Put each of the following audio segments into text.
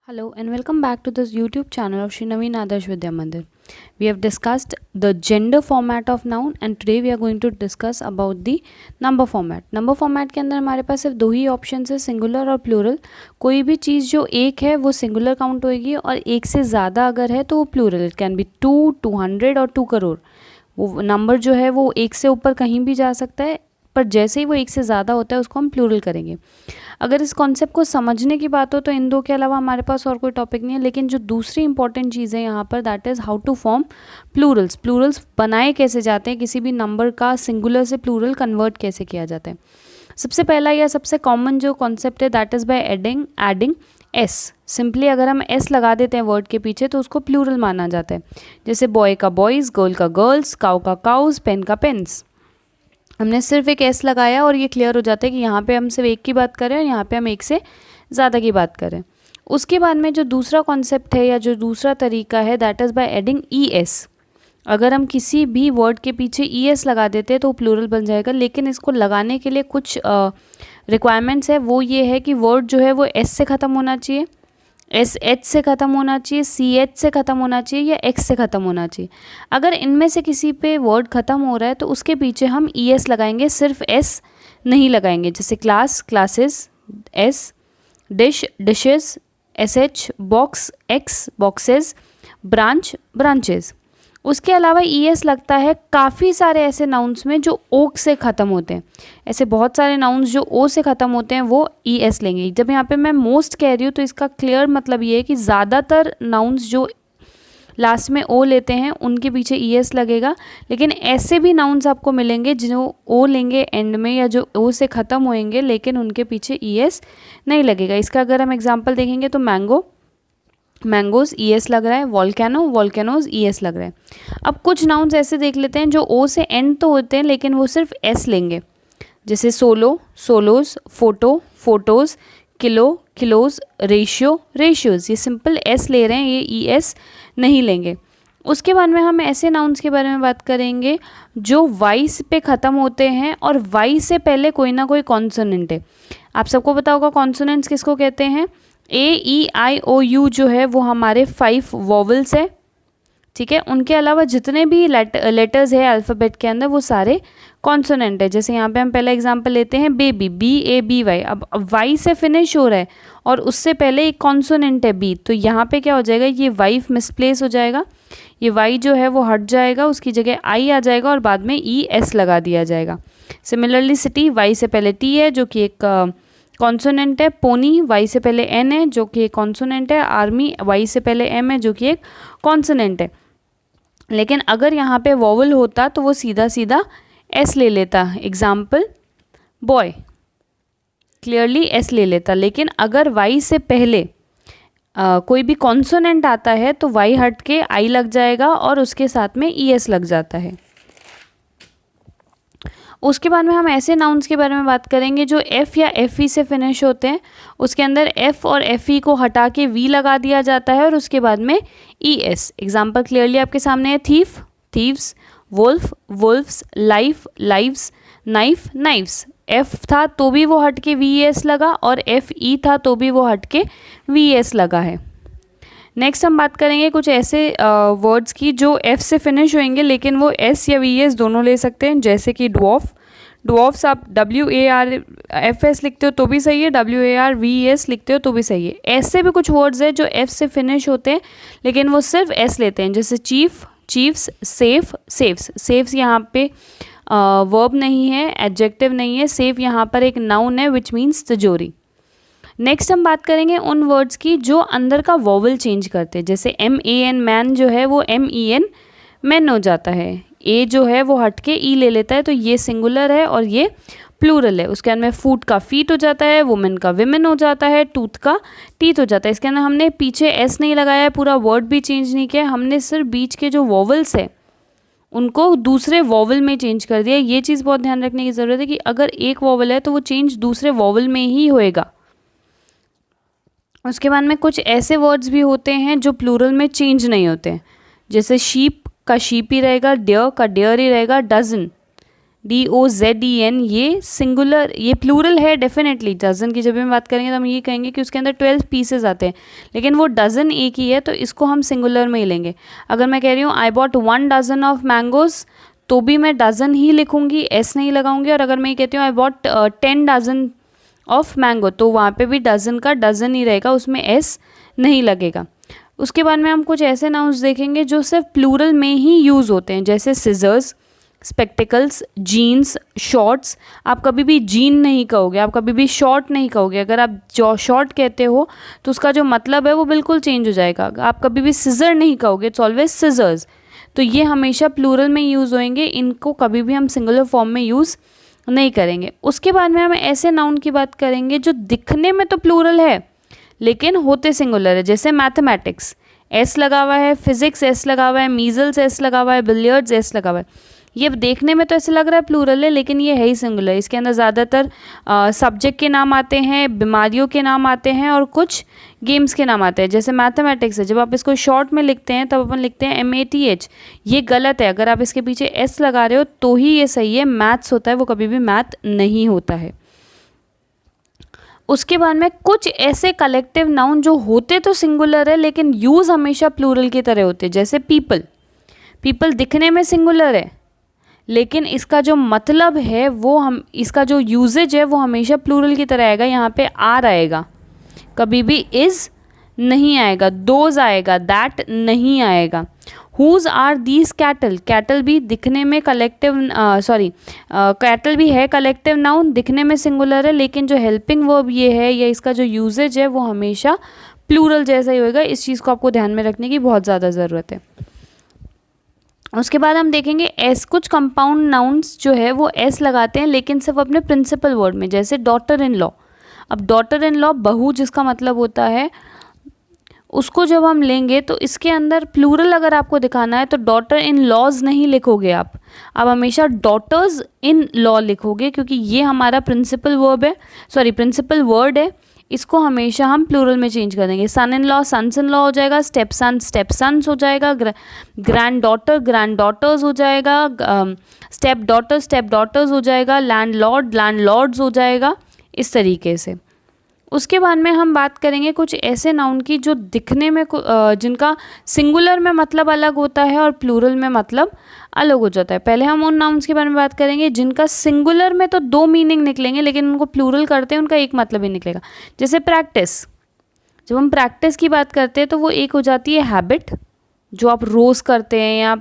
Hello and welcome back to this YouTube channel of Shri Naveen Adarsh Vidya Mandir. We have discussed the gender format of noun and today we are going to discuss about the number format. Number format के अंदर हमारे पास सिर्फ दो ही option है, singular और plural. कोई भी चीज़ जो एक है वो सिंगुलर काउंट होएगी और एक से ज़्यादा अगर है तो वो प्लूरल. इट कैन बी 2, 200 और 2 करोड़. वो नंबर जो है वो एक से ऊपर कहीं भी जा सकता है, पर जैसे ही वो एक से ज़्यादा होता है उसको हम प्लूरल करेंगे. अगर इस कॉन्सेप्ट को समझने की बात हो तो इन दो के अलावा हमारे पास और कोई टॉपिक नहीं है. लेकिन जो दूसरी इंपॉर्टेंट चीज़ है यहाँ पर, that is how to form plurals. Plurals बनाए कैसे जाते हैं, किसी भी नंबर का सिंगुलर से प्लूरल कन्वर्ट कैसे किया जाता है. सबसे पहला या सबसे कॉमन जो कॉन्सेप्ट है that is by adding S. Simply अगर हम एस लगा देते हैं वर्ड के पीछे तो उसको प्लूरल माना जाता है. जैसे बॉय का बॉयज़, गर्ल का गर्ल्स, काउ का काउज, पेन का पेन्स. हमने सिर्फ एक एस लगाया और ये क्लियर हो जाता है कि यहाँ पे हम सिर्फ एक की बात करें और यहाँ पे हम एक से ज़्यादा की बात करें. उसके बाद में जो दूसरा कॉन्सेप्ट है या जो दूसरा तरीका है that is by adding E S. अगर हम किसी भी वर्ड के पीछे ई एस लगा देते हैं तो प्लूरल बन जाएगा. लेकिन इसको लगाने के लिए कुछ रिक्वायरमेंट्स है. वो ये है कि वर्ड जो है वो एस से ख़त्म होना चाहिए, एस एच से ख़त्म होना चाहिए, सी एच से ख़त्म होना चाहिए या एक्स से ख़त्म होना चाहिए. अगर इनमें से किसी पे वर्ड ख़त्म हो रहा है तो उसके पीछे हम ई एस लगाएंगे, सिर्फ एस नहीं लगाएंगे. जैसे class, classes, S, dish, dishes, S H, box, x, boxes, branch, branches. उसके अलावा ई एस लगता है काफ़ी सारे ऐसे नाउन्स में जो ओ से ख़त्म होते हैं. ऐसे बहुत सारे नाउन्स जो ओ से ख़त्म होते हैं वो ई एस लेंगे. जब यहाँ पे मैं मोस्ट कह रही हूँ तो इसका क्लियर मतलब ये है कि ज़्यादातर नाउन्स जो लास्ट में ओ लेते हैं उनके पीछे ई एस लगेगा. लेकिन ऐसे भी नाउन्स आपको मिलेंगे जो ओ लेंगे एंड में या जो ओ से ख़त्म होएंगे लेकिन उनके पीछे ई एस नहीं लगेगा. इसका अगर हम एग्जाम्पल देखेंगे तो मैंगो, मैंगोज ई एस लग रहा है. वॉल्केनो, वॉल्केनोज ई एस लग रहा है. अब कुछ नाउन्स ऐसे देख लेते हैं जो ओ से एंड तो होते हैं लेकिन वो सिर्फ एस लेंगे. जैसे solo, swallows, photo, photos, kilo, kilos, ratio, ratios. ये सिंपल एस ले रहे हैं, ये ई एस नहीं लेंगे. उसके बाद में हम ऐसे नाउन्स के बारे में बात करेंगे जो वाई पे ख़त्म होते हैं और वाई से पहले कोई ना कोई कॉन्सोनेंट है. आप सबको पता होगा कॉन्सोनेंट्स किसको कहते हैं. ए, ई, आई, ओ, यू जो है वो हमारे 5 वॉवल्स है. ठीक है. उनके अलावा जितने भी लेटर्स है अल्फ़ाबेट के अंदर वो सारे कॉन्सोनेंट है. जैसे यहाँ पे हम पहला एग्जांपल लेते हैं baby, B A B Y. अब वाई से फिनिश हो रहा है और उससे पहले एक कॉन्सोनेंट है बी, तो यहाँ पे क्या हो जाएगा, ये वाई मिसप्लेस हो जाएगा. ये वाई जो है वो हट जाएगा, उसकी जगह आई आ जाएगा और बाद में ई एस लगा दिया जाएगा. सिमिलरली सिटी, वाई से पहले टी है जो कि एक कॉन्सोनेंट है. पोनी, वाई से पहले एन है जो कि एक कॉन्सोनेंट है. आर्मी, वाई से पहले एम है जो कि एक कॉन्सोनेंट है. लेकिन अगर यहाँ पे वॉवल होता तो वो सीधा सीधा एस ले लेता. एग्जाम्पल बॉय, क्लियरली एस ले लेता. लेकिन अगर वाई से पहले कोई भी कॉन्सोनेंट आता है तो वाई हट के आई लग जाएगा और उसके साथ में ई एस लग जाता है. उसके बाद में हम ऐसे नाउन्स के बारे में बात करेंगे जो एफ़ या एफ ई से फिनिश होते हैं. उसके अंदर एफ़ और एफ ई को हटा के वी लगा दिया जाता है और उसके बाद में ई एस. एग्जाम्पल क्लियरली आपके सामने है. Thief, thieves, wolf, wolfs, life, lives, knife, knifes. F था तो भी वो हट के वी एस लगा और एफ ई था तो भी वो हट के वी एस लगा है. नेक्स्ट हम बात करेंगे कुछ ऐसे वर्ड्स की जो एफ से फिनिश होंगे लेकिन वो एस या वी एस दोनों ले सकते हैं. जैसे कि ड्वार्फ, ड्वार्फ्स आप W A R F S लिखते हो तो भी सही है, W A R V S लिखते हो तो भी सही है. ऐसे भी कुछ वर्ड्स हैं जो एफ से फिनिश होते हैं लेकिन वो सिर्फ एस लेते हैं. जैसे chief, chiefs, safe, safes. Safes यहाँ पे वर्ब नहीं है, एडजेक्टिव नहीं है. सेफ यहाँ पर एक नाउन है विच मीन्स तिजोरी. नेक्स्ट हम बात करेंगे उन वर्ड्स की जो अंदर का वॉवल चेंज करते हैं. जैसे एम ए एन मैन जो है वो एम ई एन मैन हो जाता है. ए जो है वो हट के ई ले लेता है तो ये सिंगुलर है और ये प्लूरल है. उसके अंदर फूट का फीट हो जाता है, वुमेन का विमेन हो जाता है, टूथ का टीथ हो जाता है. इसके अंदर हमने पीछे एस नहीं लगाया है, पूरा वर्ड भी चेंज नहीं किया, हमने सिर्फ बीच के जो वॉवल्स है उनको दूसरे वॉवल में चेंज कर दिया. ये चीज़ बहुत ध्यान रखने की ज़रूरत है कि अगर एक वॉवल है तो वो चेंज दूसरे वॉवल में ही होएगा. उसके बाद में कुछ ऐसे वर्ड्स भी होते हैं जो प्लूरल में चेंज नहीं होते हैं. जैसे शीप का शीप ही रहेगा, डियर का डियर ही रहेगा, डजन DOZEN, ये सिंगुलर, ये प्लूरल है डेफिनेटली। डजन की जब भी हम बात करेंगे तो हम ये कहेंगे कि उसके अंदर 12 पीसेज आते हैं, लेकिन वो डजन एक ही है तो इसको हम सिंगुलर में ही लेंगे। अगर मैं कह रही हूँ I bought 1 dozen of mangoes, तो भी मैं डजन ही लिखूंगी, एस नहीं लगाऊंगी। और अगर मैं ये कहती हूँ I bought 10 dozen of mango, तो वहाँ पे भी डजन का डजन ही रहेगा, उसमें एस नहीं लगेगा। उसके बाद में हम कुछ ऐसे नाउन्स देखेंगे जो सिर्फ प्लूरल में ही यूज़ होते हैं, जैसे सिजर्स, स्पेक्टिकल्स, जीन्स, शॉर्ट्स। आप कभी भी जीन नहीं कहोगे, आप कभी भी शॉर्ट नहीं कहोगे। अगर आप जो शॉर्ट कहते हो तो उसका जो मतलब है वो बिल्कुल चेंज हो जाएगा। आप कभी भी सिजर नहीं कहोगे, इट्स ऑलवेज सिजर्स। तो ये हमेशा प्लूरल में यूज़ होंगे, इनको कभी भी हम सिंगुलर फॉर्म में यूज़ नहीं करेंगे। उसके बाद में हम ऐसे नाउन की बात करेंगे जो दिखने में तो प्लूरल है लेकिन होते सिंगुलर है, जैसे मैथमेटिक्स, एस लगा हुआ है, फिजिक्स एस लगा हुआ है, मीजल्स एस लगा हुआ है, बिलियर्ड्स एस लगा हुआ है। ये देखने में तो ऐसे लग रहा है प्लूरल है, लेकिन ये है ही सिंगुलर। इसके अंदर ज़्यादातर सब्जेक्ट के नाम आते हैं, बीमारियों के नाम आते हैं और कुछ गेम्स के नाम आते हैं। जैसे मैथमेटिक्स है, जब आप इसको शॉर्ट में लिखते हैं तब अपन लिखते हैं MATH, ये गलत है। अगर आप इसके पीछे एस लगा रहे हो तो ही ये सही है। मैथ्स होता है वो कभी भी मैथ नहीं होता है। उसके बाद में कुछ ऐसे कलेक्टिव नाउन जो होते तो सिंगुलर है लेकिन यूज़ हमेशा प्लूरल की तरह होते हैं, जैसे पीपल। पीपल दिखने में सिंगुलर है लेकिन इसका जो मतलब है वो इसका जो यूजेज है वो हमेशा प्लूरल की तरह आएगा। यहाँ पे आर आएगा, कभी भी इज नहीं आएगा, दोज आएगा, दैट नहीं आएगा। Whose are these cattle, cattle भी दिखने में कलेक्टिव कैटल भी है कलेक्टिव नाउन, दिखने में सिंगुलर है, लेकिन जो हेल्पिंग वर्ब ये है या इसका जो यूजेज है वो हमेशा प्लूरल जैसा ही होगा। इस चीज़ को आपको ध्यान में रखने की बहुत ज़्यादा ज़रूरत है। उसके बाद हम देखेंगे एस, कुछ कंपाउंड नाउन्स जो है वो एस लगाते हैं लेकिन सिर्फ अपने प्रिंसिपल वर्ड में, जैसे डॉटर इन लॉ। अब डॉटर इन लॉ बहू जिसका मतलब होता है, उसको जब हम लेंगे तो इसके अंदर प्लूरल अगर आपको दिखाना है तो डॉटर इन लॉज नहीं लिखोगे आप हमेशा डॉटर्स इन लॉ लिखोगे, क्योंकि ये हमारा प्रिंसिपल वर्ब है, प्रिंसिपल वर्ड है। इसको हमेशा हम प्लूरल में चेंज कर देंगे। Son in law sons in law हो जाएगा, स्टेप सन स्टेप सन्स हो जाएगा, ग्रैंड डॉटर ग्रैंड डॉटर्स हो जाएगा, स्टेप डॉटर्स हो जाएगा, लैंड लॉर्ड्स हो जाएगा, इस तरीके से। उसके बाद में हम बात करेंगे कुछ ऐसे नाउन की जो दिखने में जिनका सिंगुलर में मतलब अलग होता है और प्लूरल में मतलब अलग हो जाता है। पहले हम उन नाउन्स के बारे में बात करेंगे जिनका सिंगुलर में तो 2 मीनिंग निकलेंगे लेकिन उनको प्लूरल करते हैं उनका एक मतलब ही निकलेगा। जैसे प्रैक्टिस, जब हम प्रैक्टिस की बात करते हैं तो वो एक हो जाती है हैबिट, जो आप रोज़ करते हैं या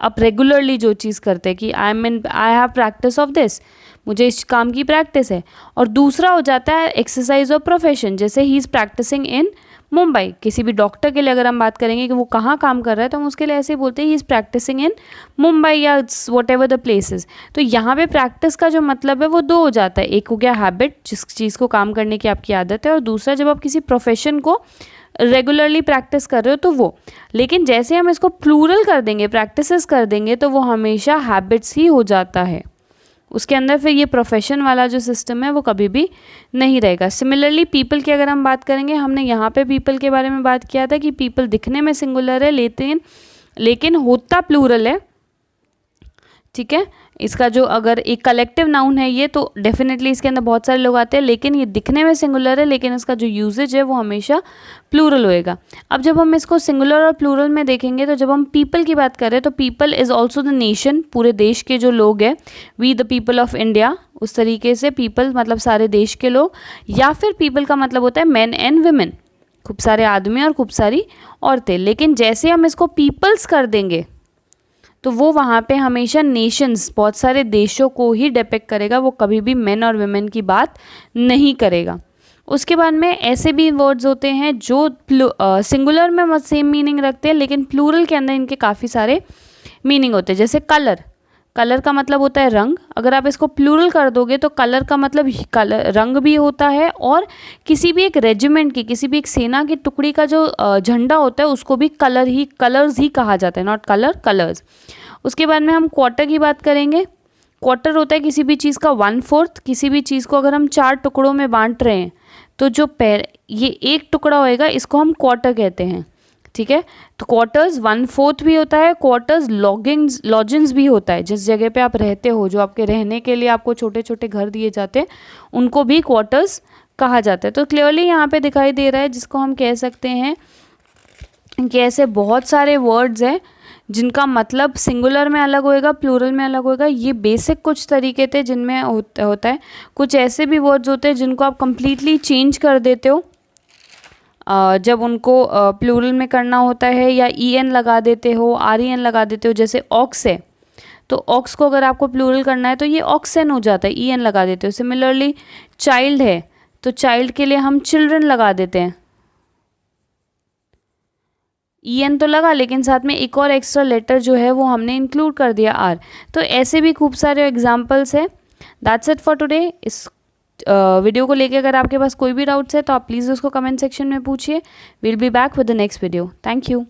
आप रेगुलरली जो चीज़ करते हैं कि I have practice of this, मुझे इस काम की प्रैक्टिस है। और दूसरा हो जाता है एक्सरसाइज और प्रोफेशन, जैसे ही इज़ प्रैक्टिसिंग इन मुंबई। किसी भी डॉक्टर के लिए अगर हम बात करेंगे कि वो कहाँ काम कर रहा है तो हम उसके लिए ऐसे ही बोलते हैं ही इज़ प्रैक्टिसिंग इन मुंबई या वट एवर द प्लेसेस। तो यहाँ पे प्रैक्टिस का जो मतलब है वो 2 हो जाता है। एक हो गया हैबिट, जिस चीज़ को काम करने की आपकी आदत है, और दूसरा जब आप किसी प्रोफेशन को रेगुलरली प्रैक्टिस कर रहे हो तो वो। लेकिन जैसे हम इसको प्लूरल कर देंगे, प्रैक्टिसेस कर देंगे, तो वो हमेशा हैबिट्स ही हो जाता है। उसके अंदर फिर ये प्रोफेशन वाला जो सिस्टम है वो कभी भी नहीं रहेगा। सिमिलरली पीपल की अगर हम बात करेंगे, हमने यहाँ पे पीपल के बारे में बात किया था कि पीपल दिखने में सिंगुलर है लेकिन होता प्लूरल है, ठीक है। इसका जो अगर एक कलेक्टिव नाउन है ये, तो डेफिनेटली इसके अंदर बहुत सारे लोग आते हैं, लेकिन ये दिखने में सिंगुलर है लेकिन इसका जो यूजेज है वो हमेशा प्लूरल होएगा। अब जब हम इसको सिंगुलर और प्लूरल में देखेंगे तो जब हम पीपल की बात करें तो people is also the nation, पूरे देश के जो लोग हैं, we the people of India, उस तरीके से पीपल मतलब सारे देश के लोग। या फिर पीपल का मतलब होता है मैन एंड वुमेन, खूब सारे आदमी और खूब सारी औरतें। लेकिन जैसे हम इसको पीपल्स कर देंगे तो वो वहाँ पे हमेशा नेशंस, बहुत सारे देशों को ही डिपिक्ट करेगा, वो कभी भी मेन और वुमेन की बात नहीं करेगा। उसके बाद में ऐसे भी वर्ड्स होते हैं जो सिंगुलर में सेम मीनिंग रखते हैं लेकिन प्लूरल के अंदर इनके काफ़ी सारे मीनिंग होते हैं। जैसे कलर, कलर का मतलब होता है रंग, अगर आप इसको प्लूरल कर दोगे तो कलर का मतलब रंग भी होता है, और किसी भी एक रेजिमेंट की, किसी भी एक सेना की टुकड़ी का जो झंडा होता है उसको भी कलर्स ही कहा जाता है, नॉट कलर्स। उसके बाद में हम क्वार्टर की बात करेंगे। क्वार्टर होता है किसी भी चीज़ का 1/4। किसी भी चीज़ को अगर हम 4 टुकड़ों में बांट रहे हैं तो जो ये एक टुकड़ा होएगा इसको हम क्वार्टर कहते हैं, ठीक है। तो क्वार्टर्स 1/4 भी होता है, क्वार्टर्स लॉजिन्स भी होता है। जिस जगह पे आप रहते हो, जो आपके रहने के लिए आपको छोटे छोटे घर दिए जाते हैं, उनको भी क्वार्टर्स कहा जाता है। तो क्लियरली यहाँ पे दिखाई दे रहा है, जिसको हम कह सकते हैं कि ऐसे बहुत सारे वर्ड्स हैं जिनका मतलब सिंगुलर में अलग होएगा, प्लूरल में अलग होएगा। ये बेसिक कुछ तरीके थे जिनमें होता है। कुछ ऐसे भी वर्ड्स होते हैं जिनको आप कंप्लीटली चेंज कर देते हो जब उनको प्लूरल में करना होता है, या en लगा देते हो, ren लगा देते हो। जैसे ऑक्स है, तो ऑक्स को अगर आपको प्लूरल करना है तो ये ऑक्सन हो जाता है, en लगा देते हो। सिमिलरली चाइल्ड है, तो चाइल्ड के लिए हम चिल्ड्रन लगा देते हैं। en तो लगा, लेकिन साथ में एक और एक्स्ट्रा लेटर जो है वो हमने इंक्लूड कर दिया, r। तो ऐसे भी खूब सारे एग्जाम्पल्स है। That's it for today. इस वीडियो को लेके अगर आपके पास कोई भी डाउट्स है तो आप प्लीज़ उसको कमेंट सेक्शन में पूछिए। Will be back with the next video. Thank you.